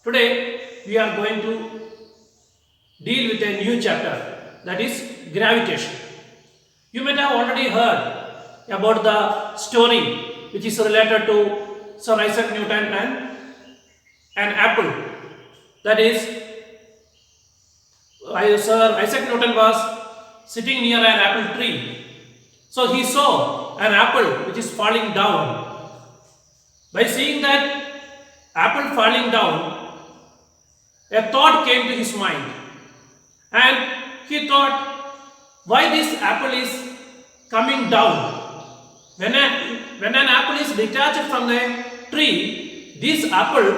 Today we are going to deal with a new chapter, that is gravitation. You might have already heard about the story which is related to Sir Isaac Newton and an apple. That is, Sir Isaac Newton was sitting near an apple tree. So he saw an apple which is falling down. By seeing that apple falling down, a thought came to his mind, and he thought, why this apple is coming down? When an apple is detached from the tree, this apple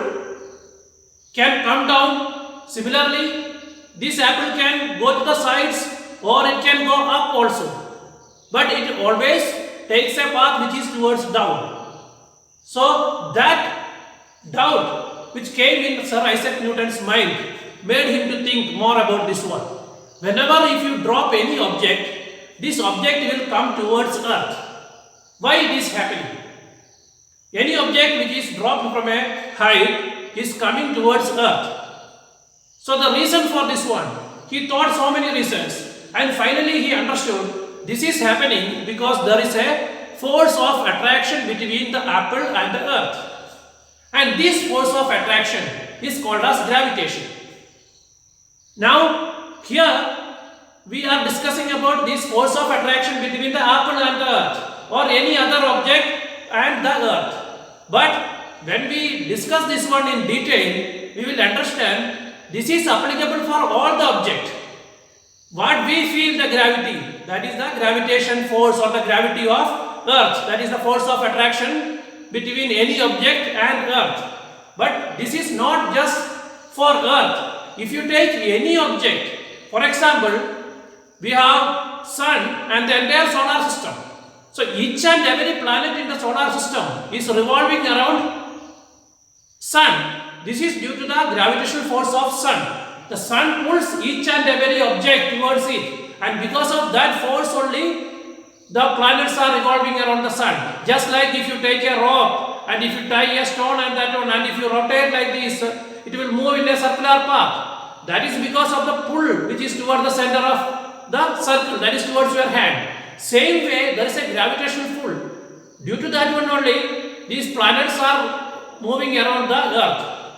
can come down. Similarly, this apple can go to the sides or it can go up also. But it always takes a path which is towards down. So that doubt which came in Sir Isaac Newton's mind made him to think more about this one. Whenever if you drop any object, this object will come towards earth. Why it is happening? Any object which is dropped from a height is coming towards earth. So the reason for this one, he thought so many reasons, and finally he understood this is happening because there is a force of attraction between the apple and the earth. And this force of attraction is called as gravitation. Now, here we are discussing about this force of attraction between the apple and the earth, or any other object and the earth. But when we discuss this one in detail, we will understand this is applicable for all the objects. What we feel the gravity, that is the gravitation force or the gravity of earth, that is the force of attraction between any object and earth. But this is not just for earth. If you take any object, for example, we have sun and the entire solar system. So each and every planet in the solar system is revolving around sun. This is due to the gravitational force of sun. The sun pulls each and every object towards it, and because of that force only the planets are revolving around the sun. Just like if you take a rope and if you tie a stone and that one, and if you rotate like this, it will move in a circular path. That is because of the pull which is towards the center of the circle, that is towards your hand. Same way, there is a gravitational pull. Due to that one only, these planets are moving around the earth.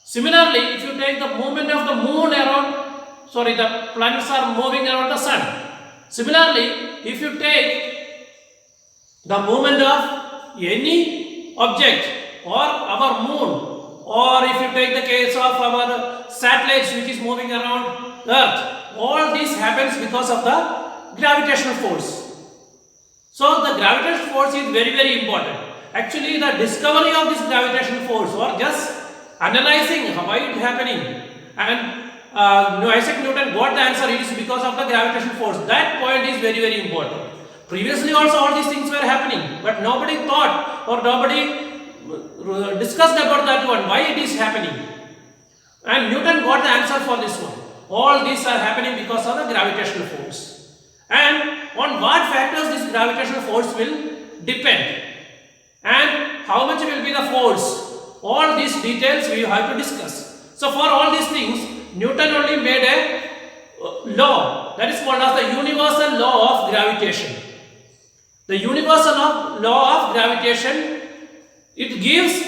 Similarly, if you take the movement of the moon around, the planets are moving around the sun. Similarly, if you take the movement of any object or our moon, or if you take the case of our satellites which is moving around earth, all this happens because of the gravitational force. So the gravitational force is very, very important. Actually, the discovery of this gravitational force, or just analyzing why it is happening, and Isaac Newton got the answer, it is because of the gravitational force. That point is very, very important. Previously also all these things were happening, but nobody thought or nobody discussed about that one, why it is happening. And Newton got the answer for this one. All these are happening because of the gravitational force. And on what factors this gravitational force will depend, and how much will be the force, all these details we have to discuss. So for all these things, Newton only made a law, that is called as the universal law of gravitation. The universal law of gravitation, it gives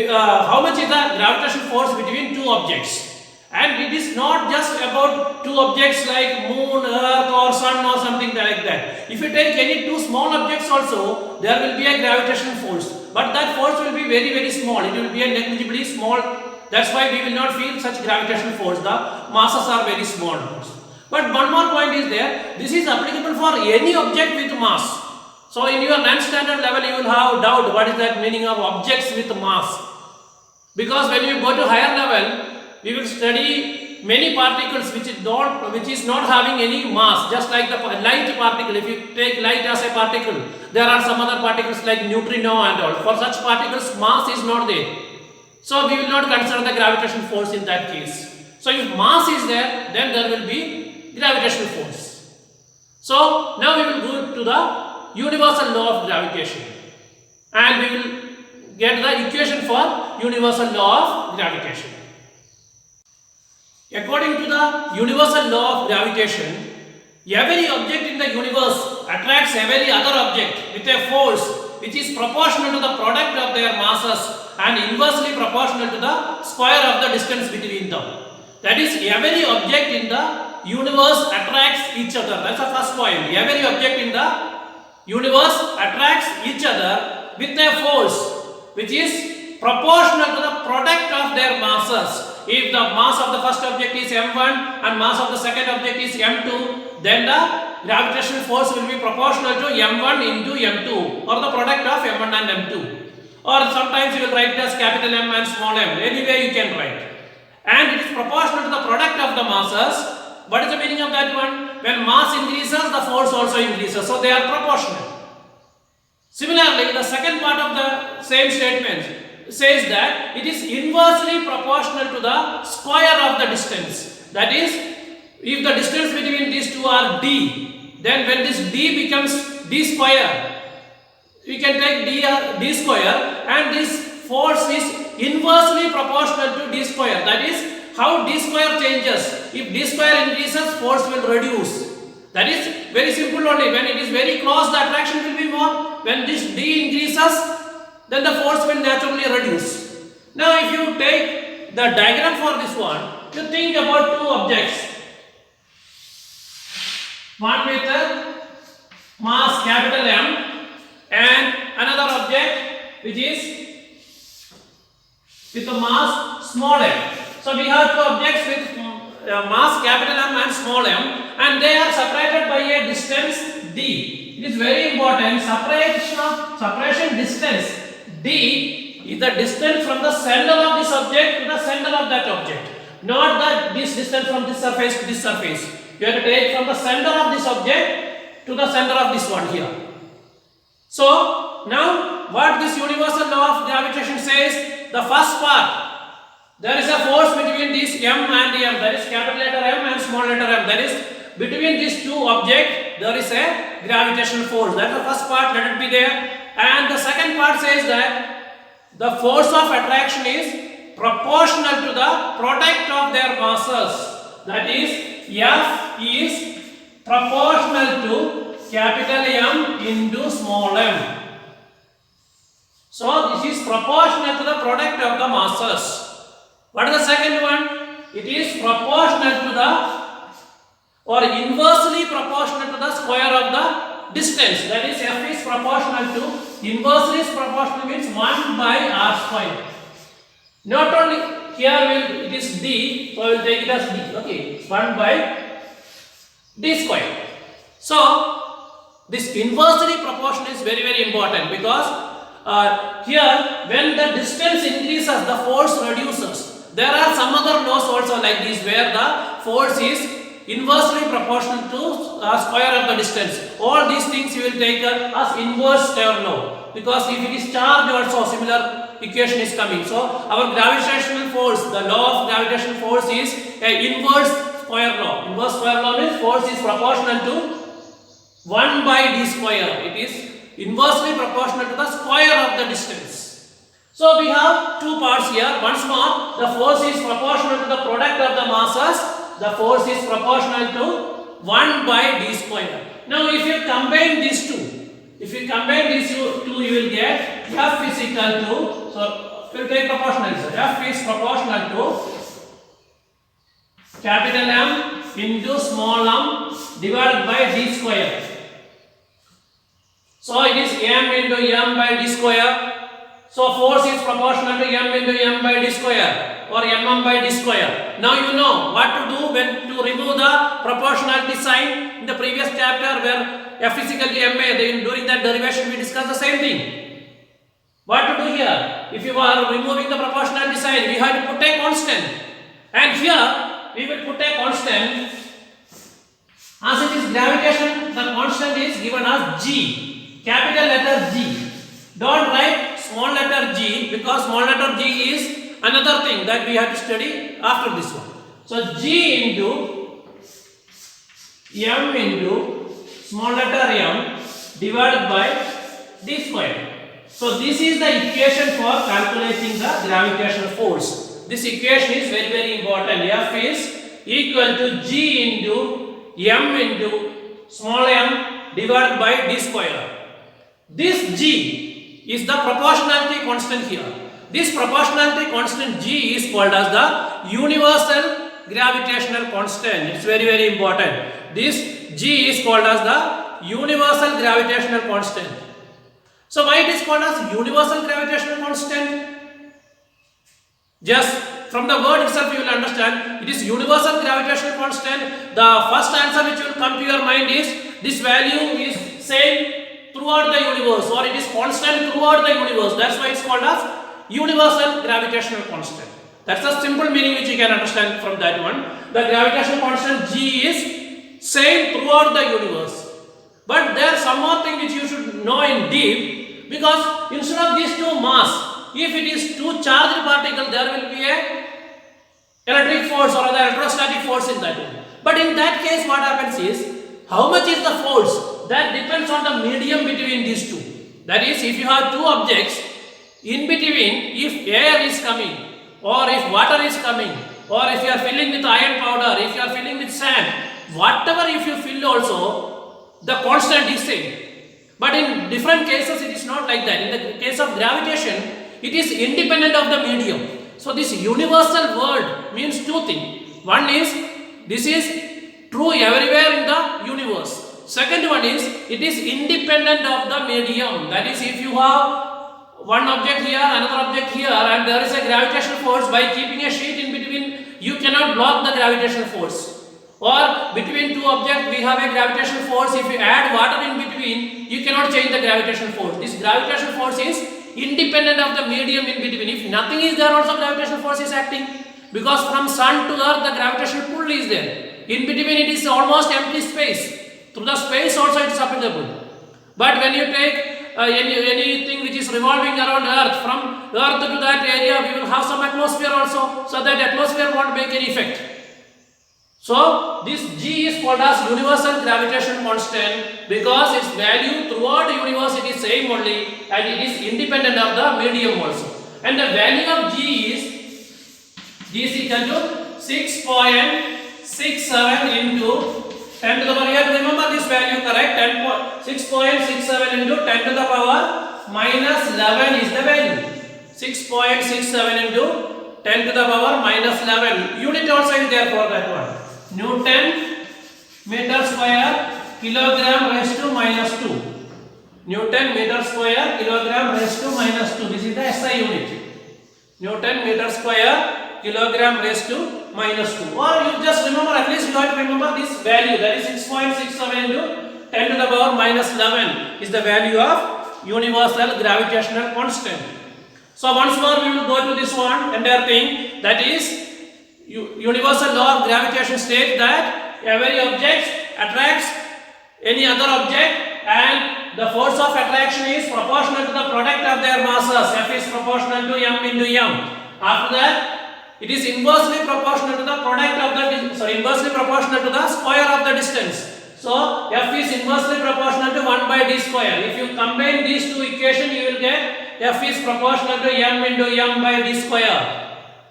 how much is the gravitational force between two objects. And it is not just about two objects like moon, earth or sun or something like that. If you take any two small objects also, there will be a gravitational force. But that force will be very, very small. It will be a negligibly small. That's why we will not feel such gravitational force. The masses are very small. But one more point is there. This is applicable for any object with mass. So in your non-standard level, you will have doubt what is that meaning of objects with mass. Because when you go to higher level, we will study many particles which is not having any mass, just like the light particle. If you take light as a particle, there are some other particles like neutrino and all. For such particles, mass is not there. So we will not consider the gravitational force in that case. So if mass is there, then there will be gravitational force. So now we will go to the universal law of gravitation, and we will get the equation for universal law of gravitation. According to the universal law of gravitation, every object in the universe attracts every other object with a force which is proportional to the product of their masses and inversely proportional to the square of the distance between them. That is, every object in the universe attracts each other. That's the first point. Every object in the universe attracts each other with a force which is proportional to the product of their masses. If the mass of the first object is m1 and mass of the second object is m2, then the gravitational force will be proportional to m1 into m2, or the product of m1 and m2. Or sometimes you will write it as capital M and small m. Anyway you can write. And it is proportional to the product of the masses. What is the meaning of that one? When mass increases, the force also increases. So they are proportional. Similarly, the second part of the same statement says that it is inversely proportional to the square of the distance. That is, if the distance between these two are d, then when this d becomes d square, we can take d square, and this force is inversely proportional to d square. That is how d square changes. If d square increases, force will reduce. That is very simple only. When it is very close, the attraction will be more. When this d increases, then the force will naturally reduce. Now if you take the diagram for this one, you think about two objects. One with a mass capital M and another object which is with a mass small m. So we have two objects with mass capital M and small m, and they are separated by a distance d. It is very important. Separation distance d is the distance from the center of this object to the center of that object, not this distance from this surface to this surface. You have to take from the center of this object to the center of this one here. So now what this universal law of gravitation says, the first part, there is a force between this m and m, that is capital letter M and small letter m, that is between these two objects there is a gravitational force. That is the first part, let it be there. And the second part says that the force of attraction is proportional to the product of their masses. That is, F is proportional to capital M into small m. So this is proportional to the product of the masses. What is the second one? It is proportional to the, or inversely proportional to the square of the distance. That is, F is proportional to, inversely is proportional means 1 by r square. Not only here it is d, so I will take it as d. Okay, 1 by d square. So this inversely proportional is very, very important, because here when the distance increases, the force reduces. There are some other laws also like this, where the force is inversely proportional to square of the distance. All these things you will take as inverse square law, because if it is charge also similar equation is coming. So our gravitational force, the law of gravitational force is a inverse square law. Inverse square law means force is proportional to 1 by d square. It is inversely proportional to the square of the distance. So we have two parts here. Once more, the force is proportional to the product of the masses. The force is proportional to 1 by d square. Now if you combine these two, you will get F is equal to, so we will take proportional. So F is proportional to capital M into small m divided by d square. So it is m into m by d square. So force is proportional to m into m by d square, or mm by d square. Now you know what to do when to remove the proportionality sign. In the previous chapter where F is equal to ma, during that derivation we discussed the same thing. What to do here? If you are removing the proportionality sign, we have to put a constant. And here we will put a constant. As it is gravitation, the constant is given as g, capital letter G. Don't write small letter g, because small letter g is another thing that we have to study after this one. So g into m into small letter m divided by d square. So this is the equation for calculating the gravitational force. This equation is very, very important. F is equal to G into M into small m divided by d square. This G is the proportionality constant here. This proportionality constant G is called as the universal gravitational constant. It's very, very important. This G is called as the universal gravitational constant. So why it is called as universal gravitational constant? Just from the word itself you will understand it is universal gravitational constant. The first answer which will come to your mind is this value is same throughout the universe, or it is constant throughout the universe. That's why it's called as universal gravitational constant. That's the simple meaning which you can understand from that one. The gravitational constant G is same throughout the universe. But there is some more thing which you should know in deep, because instead of these two mass, if it is two charged particles, there will be a electric force or the electrostatic force in that one. But in that case, what happens is, how much is the force? That depends on the medium between these two. That is, if you have two objects, in between, if air is coming, or if water is coming, or if you are filling with iron powder, if you are filling with sand, whatever if you fill also, the constant is same. But in different cases, it is not like that. In the case of gravitation, it is independent of the medium. So this universal word means two things. One is, this is true everywhere in the universe. Second one is, it is independent of the medium. That is, if you have one object here, another object here, and there is a gravitational force, by keeping a sheet in between, you cannot block the gravitational force. Or between two objects, we have a gravitational force. If you add water in between, you cannot change the gravitational force. This gravitational force is independent of the medium in between. If nothing is there, also gravitational force is acting, because from sun to earth the gravitational pull is there. In between it is almost empty space. Through the space also it is applicable. But when you take anything which is revolving around earth, from earth to that area we will have some atmosphere also, so that atmosphere won't make any effect. So this G is called as universal gravitational constant because its value throughout the universe it is same only, and it is independent of the medium also. And the value of G is equal to 6.67 into 10 to the power. You have to remember this value, correct? 6.67 into 10 to the power minus 11 is the value. 6.67 into 10 to the power minus 11. Unit also is there for that one. Newton meter square kilogram raised to minus 2. Newton meter square kilogram raised to minus 2. This is the SI unit. Newton meter square kilogram raised to minus 2. Or you just remember, at least you have to remember this value, that is 6.67 into 10 to the power minus 11 is the value of universal gravitational constant. So once more we will go to this one entire thing, that is universal law of gravitation states that every object attracts any other object, and the force of attraction is proportional to the product of their masses. F is proportional to m into m. After that, it is inversely proportional to the product of the inversely proportional to the square of the distance. So F is inversely proportional to 1 by d square. If you combine these two equations, you will get F is proportional to m into m by d square.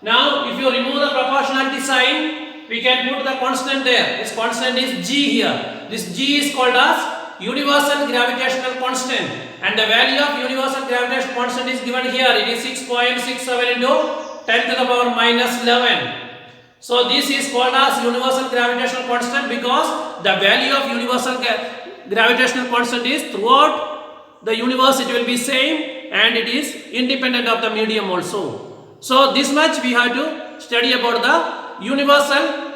Now, if you remove the proportionality sign, we can put the constant there. This constant is G here. This G is called as universal gravitational constant, and the value of universal gravitational constant is given here. It is 6.67 into 10 to the power minus 11. So this is called as universal gravitational constant because the value of universal gravitational constant is throughout the universe it will be same, and it is independent of the medium also. So this much we have to study about the universal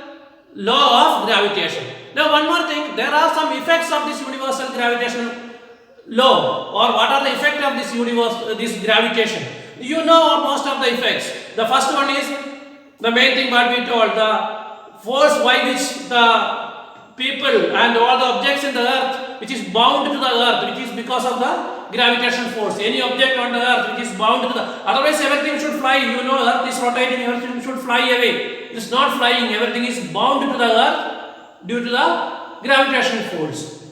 law of gravitation. Now one more thing, there are some effects of this universal gravitational law, or what are the effects of this gravitation. You know most of the effects. The first one is the main thing what we told, the force by which the people and all the objects in the earth which is bound to the earth, which is because of the gravitational force. Any object on the earth which is bound to the, otherwise everything should fly. You know, earth is rotating, everything should fly away. It is not flying, everything is bound to the earth due to the gravitational force.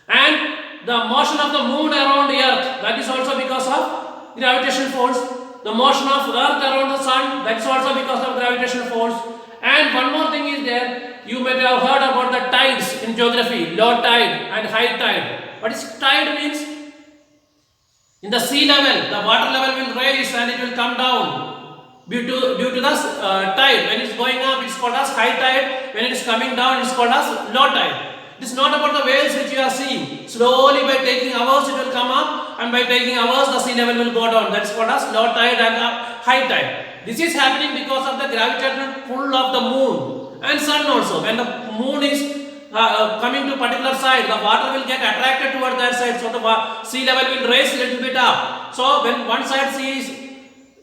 And the motion of the moon around the earth, that is also because of gravitational force. The motion of earth around the sun, that is also because of gravitational force. And one more thing is there, you may have heard about the tides in geography, low tide and high tide. What is tide means? In the sea level, the water level will rise and it will come down due to the tide. When it is going up, it is called as high tide. When it is coming down, it is called as low tide. It is not about the waves which you are seeing. Slowly by taking hours, it will come up, and by taking hours, the sea level will go down. That is called as low tide and high tide. This is happening because of the gravitational pull of the moon and sun also. When the moon is coming to a particular side, the water will get attracted towards that side, so the sea level will raise a little bit up. So when one side sea is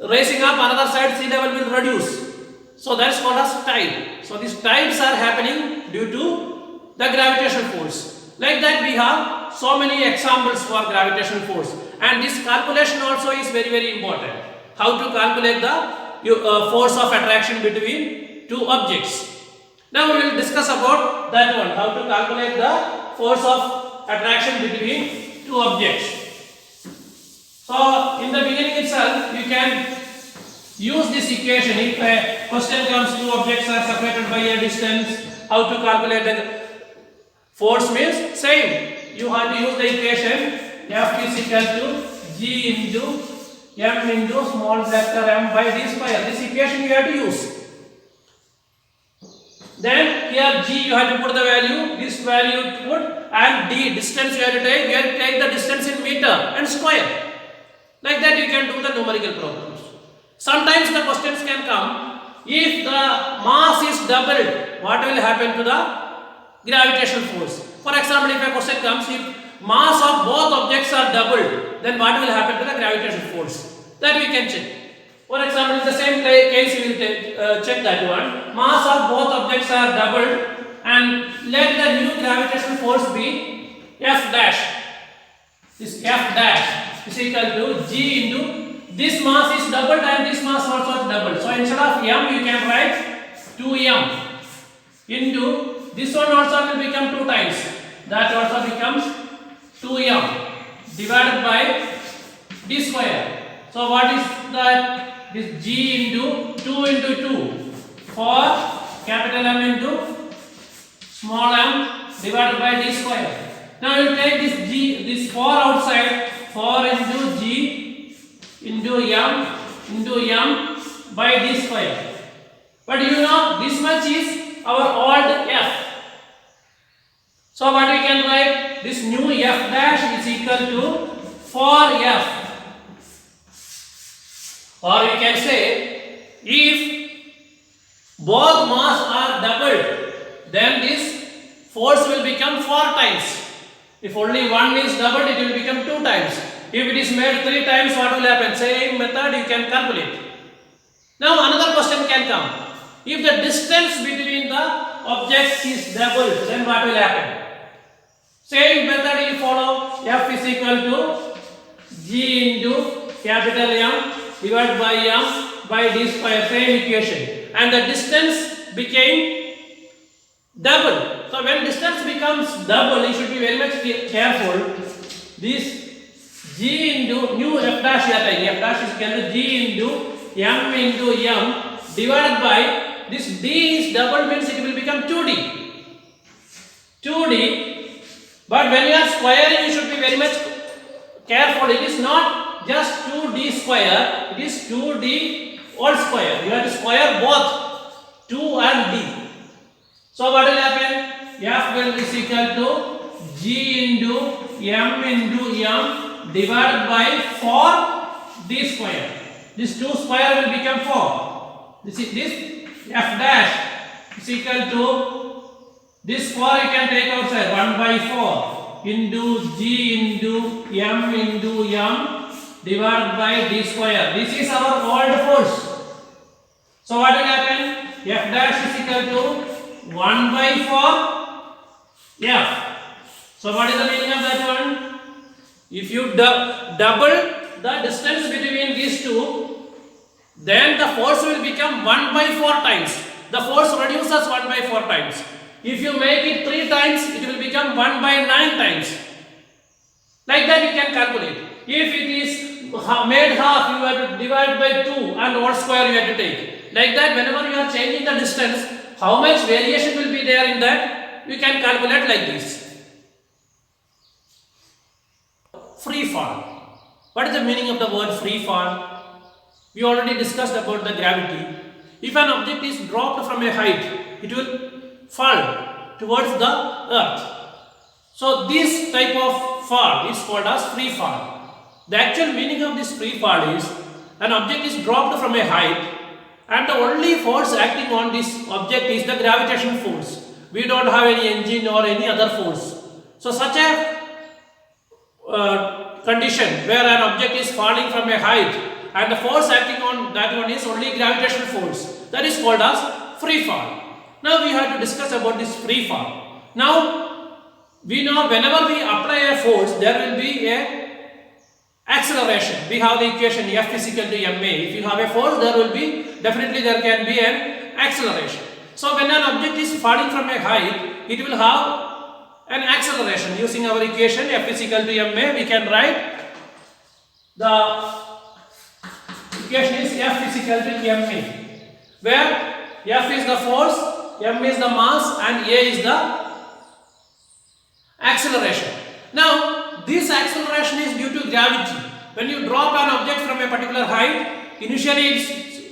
raising up, another side sea level will reduce. So that is called as tide. So these tides are happening due to the gravitational force. Like that, we have so many examples for gravitational force, and this calculation also is very, very important. How to calculate the force of attraction between two objects. Now we will discuss about that one, how to calculate the force of attraction between two objects. So in the beginning itself, you can use this equation. If a question comes, two objects are separated by a distance, how to calculate the force means same. You have to use the equation F is equal to G into M into small vector m by d square. This equation you have to use. Then here G you have to put the value, this value put, and D distance you have to take. You have to take the distance in meter and square. Like that you can do the numerical problems. Sometimes the questions can come, if the mass is doubled, what will happen to the gravitational force? For example, if a question comes, if mass of both objects are doubled, then what will happen to the gravitational force? That we can check. For example, in the same case we will check that one. Mass of both objects are doubled, and let the new gravitational force be F dash. This F dash is equal to G into this mass is doubled and this mass also is doubled. So instead of m you can write 2m into this one also will become 2 times. That also becomes 2m divided by d square. So what is that? This G into 2 into 2 for capital M into small m divided by d square. Now you will take this G, this 4 outside, 4 into G into m by d square. But you know this much is our old f. So what we can write? This new f dash is equal to 4f. Or we can say, if both mass are doubled, then this force will become 4 times. If only one is doubled, it will become 2 times. If it is made 3 times, what will happen? Same method you can calculate. Now another question can come. If the distance between the objects is doubled, then what will happen? Same method you follow. F is equal to G into capital M divided by m by d square, same equation, and the distance became double. So when distance becomes double, you should be very much careful. This G into new f dash here, f dash is equal to G into m divided by this d is double, means it will become 2d. But when you are squaring, you should be very much careful. It is not just 2d square, it is 2d whole square. You have to square both 2 and d. So what will happen? F will be equal to G into m divided by 4d square. This 2 square will become 4. This f dash is equal to this 4 you can take outside, 1 by 4 into G into m divided by d square. This is our old force. So what will happen? F dash is equal to 1 by 4 F. So what is the meaning of that one? If you double the distance between these two, then the force will become 1 by 4 times. The force reduces 1 by 4 times. If you make it 3 times, it will become 1 by 9 times. Like that you can calculate. If it is made half, you have to divide by 2 and whole square you have to take. Like that, whenever you are changing the distance, how much variation will be there in that, we can calculate like this. Free fall. What is the meaning of the word free fall? We already discussed about the gravity. If an object is dropped from a height, it will fall towards the earth. So this type of fall is called as free fall. The actual meaning of this free fall is an object is dropped from a height and the only force acting on this object is the gravitational force. We don't have any engine or any other force. So such a condition where an object is falling from a height and the force acting on that one is only gravitational force, that is called as free fall. Now we have to discuss about this free fall. Now we know whenever we apply a force, there will be a acceleration. We have the equation F is equal to ma. If you have a force, there can be an acceleration. So when an object is falling from a height, it will have an acceleration. Using our equation F is equal to ma, we can write the equation is F is equal to ma, where F is the force, m is the mass and a is the acceleration. Now this acceleration is due to gravity. When you drop an object from a particular height, initially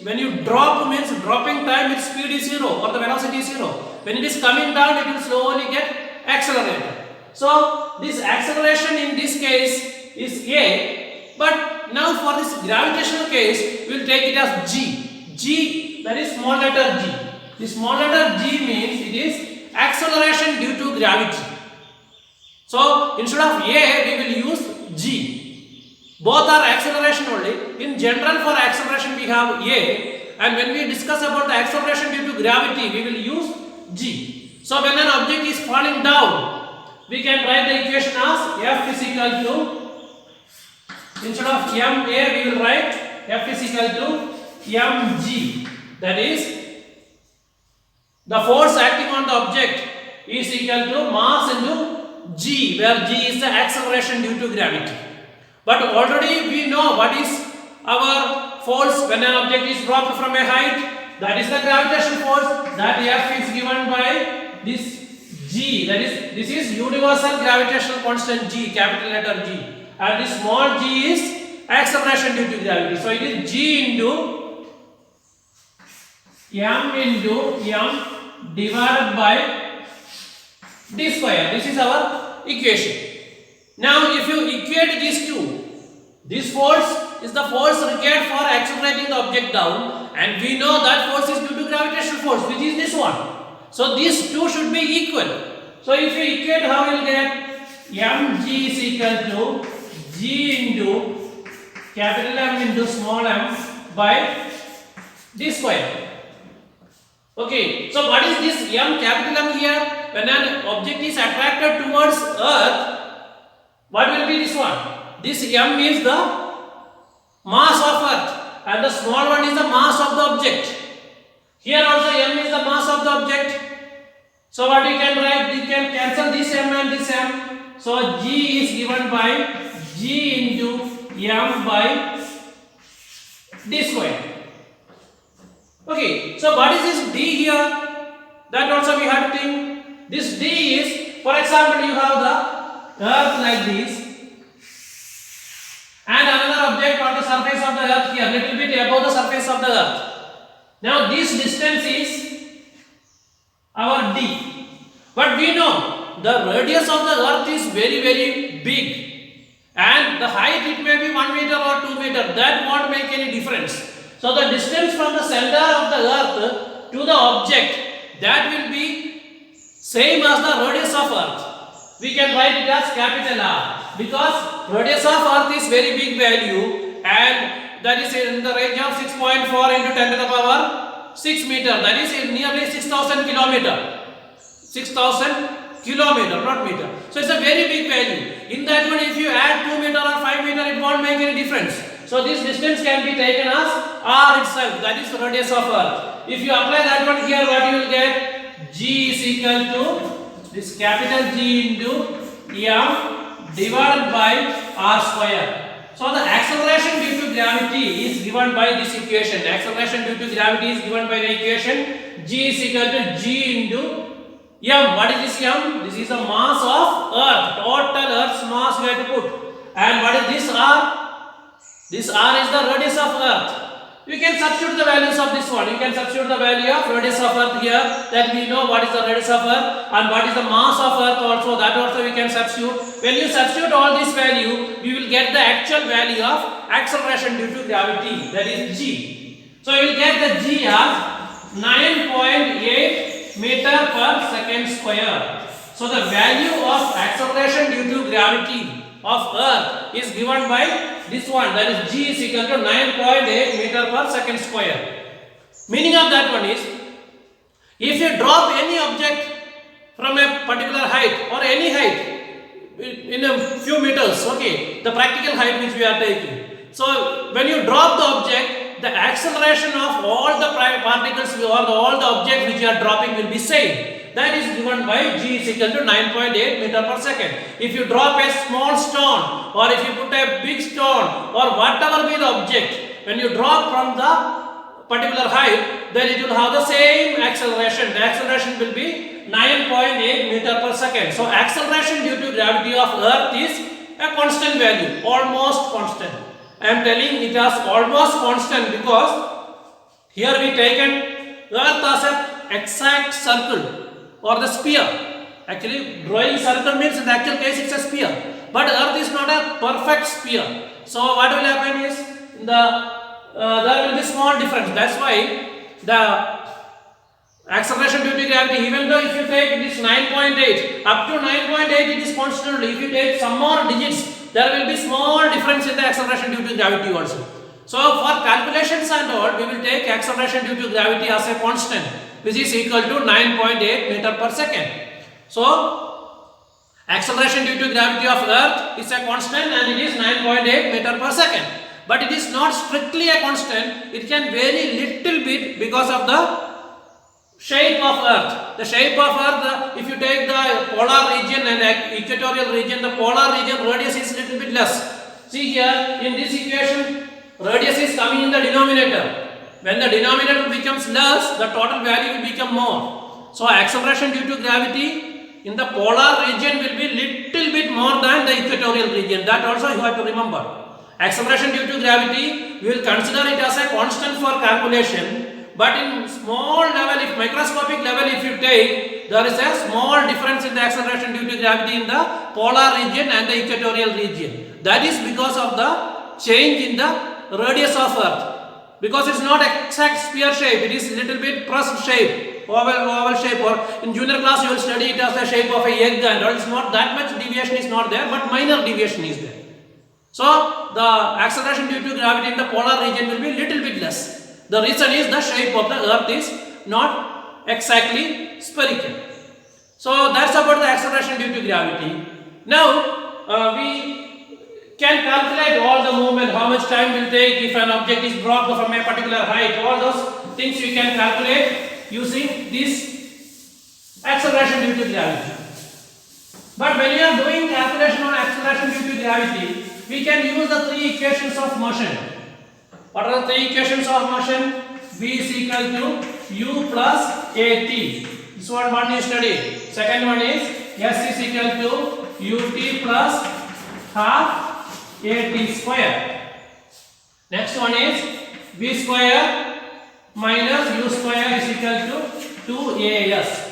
when you drop means dropping time, its speed is 0 or the velocity is 0. When it is coming down, it will slowly get accelerated. So this acceleration in this case is a, but now for this gravitational case, we will take it as g. G, that is small letter g. The small letter g means it is acceleration due to gravity. So instead of a, we will use g. Both are acceleration only. In general, for acceleration we have a, and when we discuss about the acceleration due to gravity, we will use g. So when an object is falling down, we can write the equation as F is equal to, instead of ma, we will write F is equal to mg. That is, the force acting on the object is equal to mass into g, where g is the acceleration due to gravity. But already we know what is our force when an object is dropped from a height. That is the gravitational force. That F is given by this g. That is, this is universal gravitational constant g, capital letter G. And this small g is acceleration due to gravity. So it is g into m divided by d square. This is our equation. Now if you equate these two, this force is the force required for accelerating the object down, and we know that force is due to gravitational force, which is this one. So these two should be equal. So if you equate, how you will get mg is equal to g into capital M into small m by d square. Okay, so what is this m capital M here? When an object is attracted towards earth, what will be this one? This m is the mass of earth and the small one is the mass of the object. Here also m is the mass of the object. So what you can write? You can cancel this m and this m. So g is given by g into m by d square. Okay, so what is this d here? That also we have to think. This d is, for example, you have the earth like this and another object on the surface of the earth here, little bit above the surface of the earth. Now this distance is our d, but we know the radius of the earth is very big, and the height it may be 1 meter or 2 meter, that won't make any difference. So the distance from the center of the earth to the object, that will be same as the radius of earth. We can write it as capital R, because radius of earth is very big value, and that is in the range of 6.4 into 10 to the power 6 meter, that is nearly 6,000 kilometer. 6,000 kilometer, not meter. So it's a very big value. In that one, if you add 2 meter or 5 meter, it won't make any difference. So this distance can be taken as R itself, that is radius of earth. If you apply that one here, what you will get? G is equal to this capital G into m divided by r square. So the acceleration due to gravity is given by this equation. Acceleration due to gravity is given by the equation G is equal to G into M. What is this M? This is the mass of Earth. Total Earth's mass we have to put. And what is this R? This R is the radius of Earth. You can substitute the values of this one. You can substitute the value of radius of Earth here. That we know what is the radius of Earth and what is the mass of Earth also. That also we can substitute. When you substitute all this value, you will get the actual value of acceleration due to gravity. That is G. So you will get the G as 9.8 meter per second square. So the value of acceleration due to gravity of Earth is given by this one, that is G is equal to 9.8 meter per second square. Meaning of that one is, if you drop any object from a particular height or any height in a few meters, okay, the practical height which we are taking. So when you drop the object, the acceleration of all the particles or all the objects which you are dropping will be same. That is given by G is equal to 9.8 meter per second. If you drop a small stone or if you put a big stone or whatever be the object, when you drop from the particular height, then it will have the same acceleration. The acceleration will be 9.8 meter per second. So acceleration due to gravity of Earth is a constant value, almost constant. I am telling it as almost constant because here we taken Earth as an exact circle or the sphere. Actually, drawing circle means in the actual case it's a sphere, but Earth is not a perfect sphere. So what will happen is there will be small difference. That's why the acceleration due to gravity, even though if you take this 9.8 up to 9.8, it is constant. If you take some more digits, there will be small difference in the acceleration due to gravity also. So for calculations and all, we will take acceleration due to gravity as a constant, which is equal to 9.8 meter per second. So acceleration due to gravity of Earth is a constant and it is 9.8 meter per second. But it is not strictly a constant. It can vary little bit because of the shape of Earth. The shape of Earth, if you take the polar region and the equatorial region, the polar region radius is little bit less. See here in this equation, radius is coming in the denominator. When the denominator becomes less, the total value will become more. So acceleration due to gravity in the polar region will be little bit more than the equatorial region. That also you have to remember. Acceleration due to gravity, we will consider it as a constant for calculation. But in small level, if microscopic level, if you take, there is a small difference in the acceleration due to gravity in the polar region and the equatorial region. That is because of the change in the radius of Earth. Because it's not exact sphere shape, it is little bit pressed shape, oval shape, or in junior class you will study it as the shape of a egg and all. It's not that much deviation is not there, but minor deviation is there. So the acceleration due to gravity in the polar region will be little bit less. The reason is the shape of the Earth is not exactly spherical. So that's about the acceleration due to gravity. Now we can calculate all the movement, how much time will take if an object is dropped from a particular height. All those things you can calculate using this acceleration due to gravity. But when you are doing calculation on acceleration due to gravity, we can use the three equations of motion. What are the three equations of motion? V is equal to U plus AT. This one you studied. Second one is S is equal to UT plus half AT square. Next one is V square minus U square is equal to 2AS.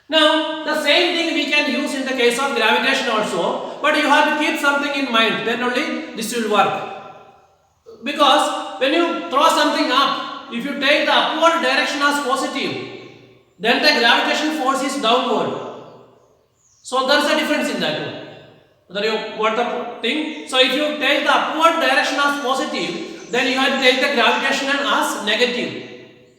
Now the same thing we can use in the case of gravitation also, but you have to keep something in mind, then only this will work. Because when you throw something up, if you take the upward direction as positive, then the gravitation force is downward. So there is a difference in that one. Whether you got the thing? So if you take the upward direction as positive, then you have to take the gravitation as negative.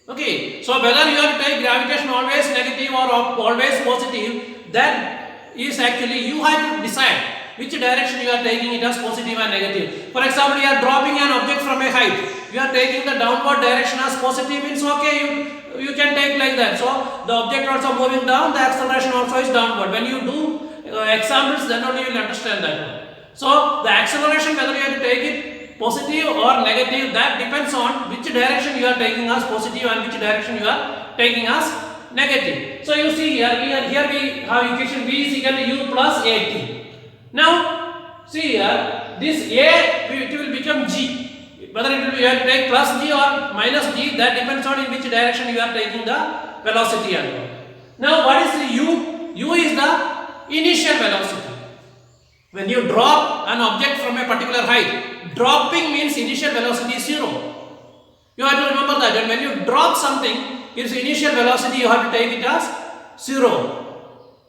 Okay. So whether you have to take gravitation always negative or always positive, that is actually you have to decide which direction you are taking it as positive and negative. For example, you are dropping an object from a height. You are taking the downward direction as positive, means okay, you can take like that. So the object also moving down, the acceleration also is downward. When you do examples, then only you will understand that one. So the acceleration, whether you have to take it positive or negative, that depends on which direction you are taking as positive and which direction you are taking as negative. So you see here we have equation v is equal to u plus at. Now see here, this a it will become g. Whether it will be, you have to take plus g or minus g, that depends on in which direction you are taking the velocity and all. Now what is the u? U is the initial velocity. When you drop an object from a particular height, dropping means initial velocity is 0. You have to remember that. And when you drop something, its initial velocity you have to take it as 0.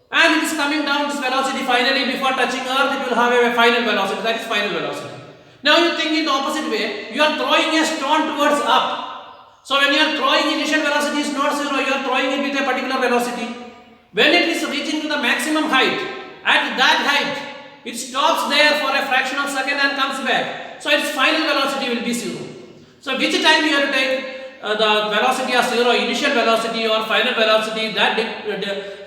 And it is coming down this velocity finally before touching earth, it will have a final velocity, that is final velocity. Now you think in the opposite way, you are throwing a stone towards up. So when you are throwing, initial velocity is not 0, you are throwing it with a particular velocity. When it is reaching to the maximum height, at that height, it stops there for a fraction of a second and comes back. So its final velocity will be 0. So which time you have to take the velocity as 0, initial velocity or final velocity, that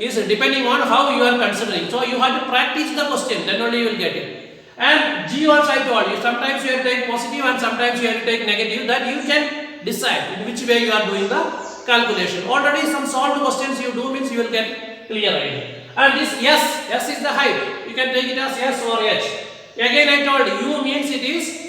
is depending on how you are considering. So you have to practice the question, then only you will get it. And g also I told you, sometimes you have to take positive and sometimes you have to take negative, that you can decide in which way you are doing the calculation. Already some solved questions you do means you will get clear idea. And this s is the height, you can take it as s or h. Again I told you, u means it is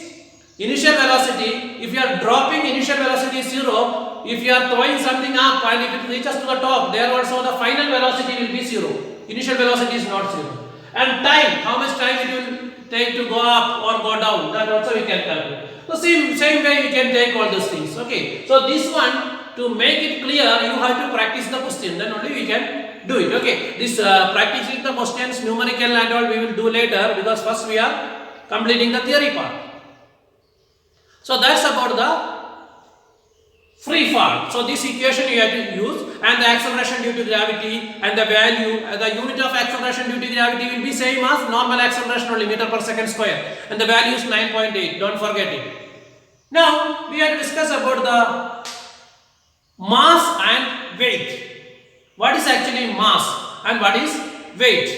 initial velocity. If you are dropping, initial velocity is 0. If you are throwing something up and if it reaches to the top, there also the final velocity will be 0. Initial velocity is not 0. And time, how much time it will take to go up or go down, that also we can calculate. So same way we can take all those things. Okay. So this one, to make it clear, you have to practice the question, then only we can do it. Okay. This practicing the questions, numerical and all we will do later, because first we are completing the theory part. So that's about the free fall. So this equation you have to use, and the acceleration due to gravity and the value, the unit of acceleration due to gravity will be same as normal acceleration only, meter per second square, and the value is 9.8. Don't forget it. Now we have to discuss about the mass and weight. What is actually mass and what is weight?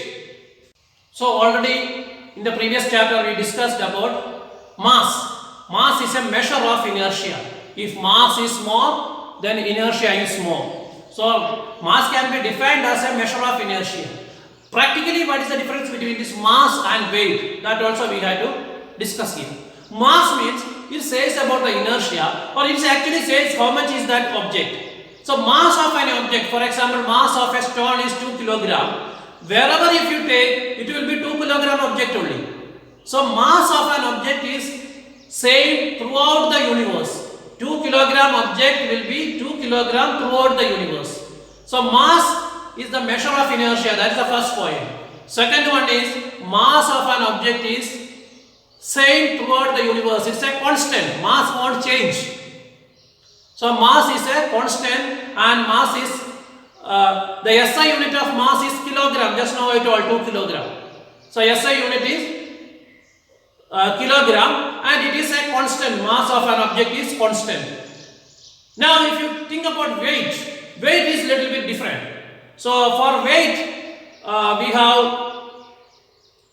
So already in the previous chapter we discussed about mass. Mass is a measure of inertia. If mass is small, then inertia is small. So mass can be defined as a measure of inertia. Practically, what is the difference between this mass and weight? That also we have to discuss here. Mass means it says about the inertia, or it actually says how much is that object. So mass of an object, for example, mass of a stone is 2 kilogram. Wherever if you take, it will be 2 kilogram object only. So mass of an object is same throughout the universe. 2 kilogram object will be 2 kilogram throughout the universe. So mass is the measure of inertia, that is the first point. Second one is mass of an object is same throughout the universe. It's a constant. Mass won't change. So mass is a constant, and mass is the SI unit of mass is kilogram. Just now I told 2 kilogram. So SI unit is kilogram, and it is a constant. Mass of an object is constant. Now if you think about weight, weight is little bit different. So for weight we have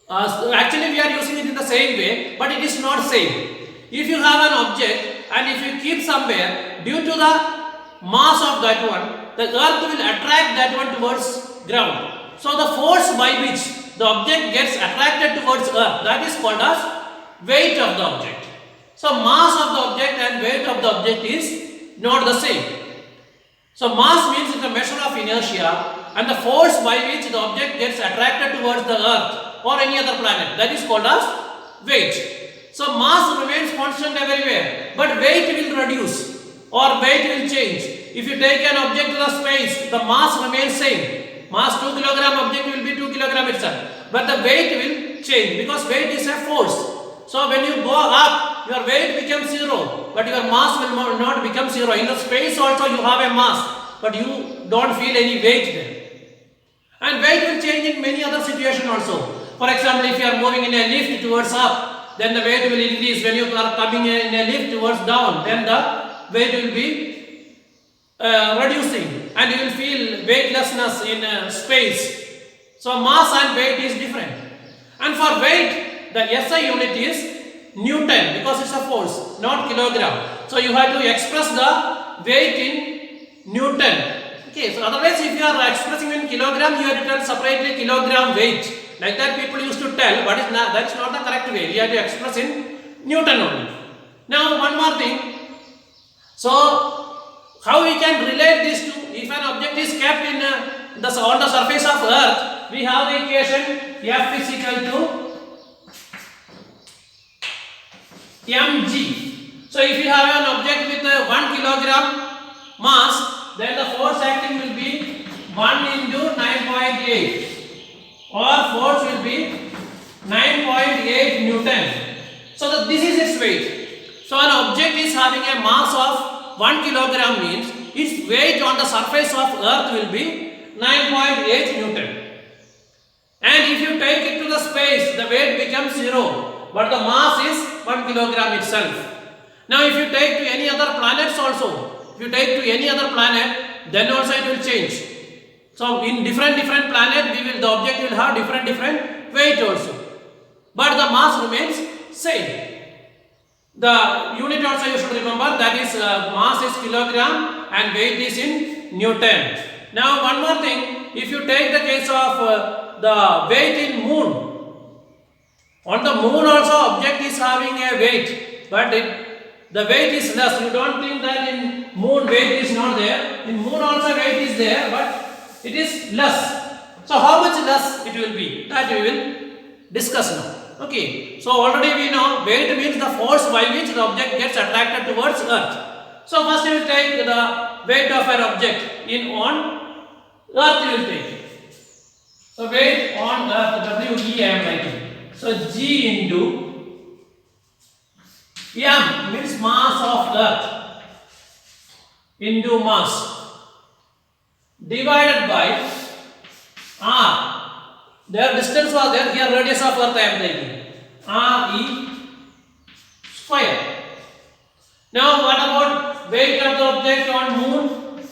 actually we are using it in the same way, but it is not same. If you have an object and if you keep somewhere, due to the mass of that one, the earth will attract that one towards ground. So the force by which the object gets attracted towards earth, that is called as weight of the object. So mass of the object and weight of the object is not the same. So mass means it's a measure of inertia, and the force by which the object gets attracted towards the earth or any other planet, that is called as weight. So mass remains constant everywhere, but weight will reduce or weight will change. If you take an object to the space, the mass remains same. Mass 2 kilogram object will be 2 kilogram itself, but the weight will change because weight is a force. So when you go up, your weight becomes 0, but your mass will not become 0. In the space also you have a mass, but you don't feel any weight there. And weight will change in many other situations also. For example, if you are moving in a lift towards up, then the weight will increase. When you are coming in a lift towards down, then the weight will be reducing, and you will feel weightlessness in space. So mass and weight is different. And for weight, the SI unit is Newton because it's a force, not kilogram. So you have to express the weight in Newton. Okay, so otherwise if you are expressing in kilogram, you have to tell separately kilogram weight. Like that people used to tell, but that's not the correct way. We have to express in Newton only. Now one more thing. So how we can relate these two? If an object is kept in on the surface of Earth, we have the equation F is equal to mg. So if you have an object with 1 kilogram mass, then the force acting will be 1 into 9.8, or force will be 9.8 Newton. So this is its weight. So an object is having a mass of 1 kilogram means its weight on the surface of Earth will be 9.8 Newton. And if you take it to the space, the weight becomes 0, but the mass is 1 kilogram itself. Now if you take to any other planets also, if you take to any other planet, then also it will change. So in different planet, the object will have different weight also, but the mass remains same. The unit also you should remember, that is mass is kilogram and weight is in Newton. Now one more thing, if you take the case of the weight in moon, on the moon also object is having a weight, but the weight is less. You don't think that in moon weight is not there. In moon also weight is there, but it is less. So how much less it will be? That we will discuss now. Okay. So already we know weight means the force by which the object gets attracted towards Earth. So first we will take the weight of an object on Earth. We will take it. So weight on Earth, W-E I am writing. So G into M means mass of Earth into mass divided by R. Their distance was there, here radius of Earth I am taking. RE square. Now what about weight of the object on moon?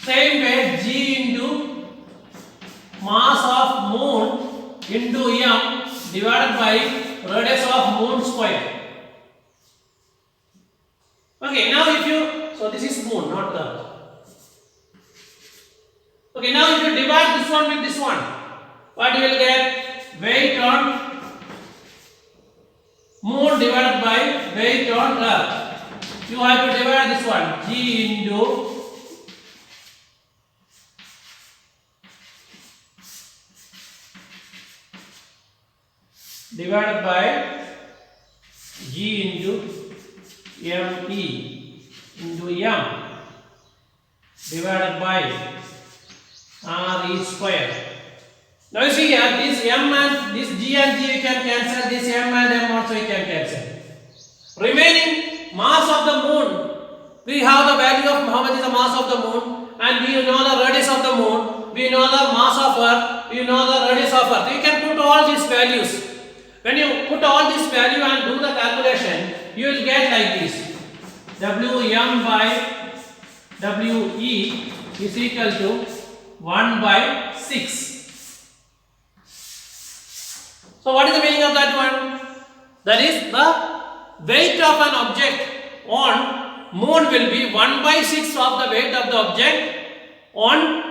Same way, G into mass of moon into M divided by radius of moon square. Okay, now if you, so this is moon, not Earth. Okay, now if you divide this one with this one, what you will get? Weight on moon divided by weight on Earth. You have to divide this one, G into divided by G into ME into M divided by RE square. Now you see here, this M and this G and G we can cancel, this M and M also we can cancel. Remaining mass of the moon, we have the value of how much is the mass of the moon, and we know the radius of the moon, we know the mass of Earth, we know the radius of Earth. You can put all these values. When you put all this value and do the calculation, you will get like this. Wm by We is equal to 1 by 6. So what is the meaning of that one? That is the weight of an object on moon will be 1 by 6 of the weight of the object on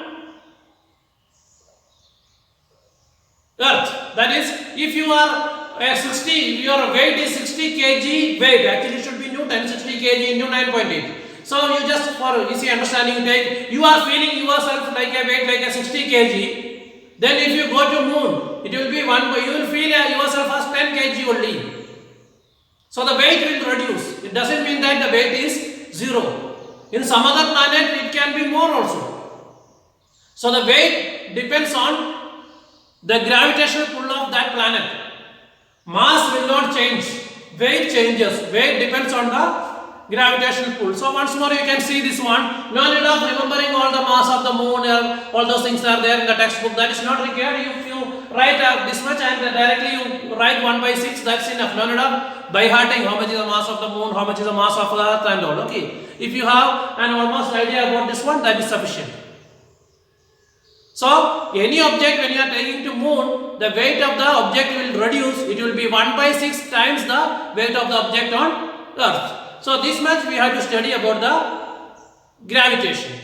Earth. That is, if you are 60, your weight is 60 kg weight, actually it should be Newton, 60 kg into 9.8. So you just, for easy understanding, take, you are feeling yourself like a weight like a 60 kg, then if you go to moon, it will be 1 by, you will feel yourself as 10 kg only. So the weight will reduce. It doesn't mean that the weight is 0. In some other planet, it can be more also. So the weight depends on the gravitational pull of that planet. Mass will not change, weight changes. Weight depends on the gravitational pull. So once more you can see this one. No need of remembering all the mass of the moon, all those things are there in the textbook. That is not required. If you write this much and directly you write 1 by 6, that's enough. No need of by hearting how much is the mass of the moon, how much is the mass of Earth and all. Okay. If you have an almost idea about this one, that is sufficient. So any object when you are taking to moon, the weight of the object will reduce. It will be 1/6 times the weight of the object on earth. So this much we have to study about the gravitation.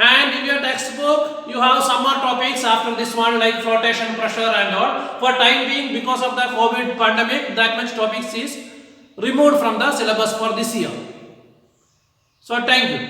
And in your textbook you have some more topics after this one, like flotation, pressure and all. For time being, because of the COVID pandemic, that much topics is removed from the syllabus for this year. So thank you.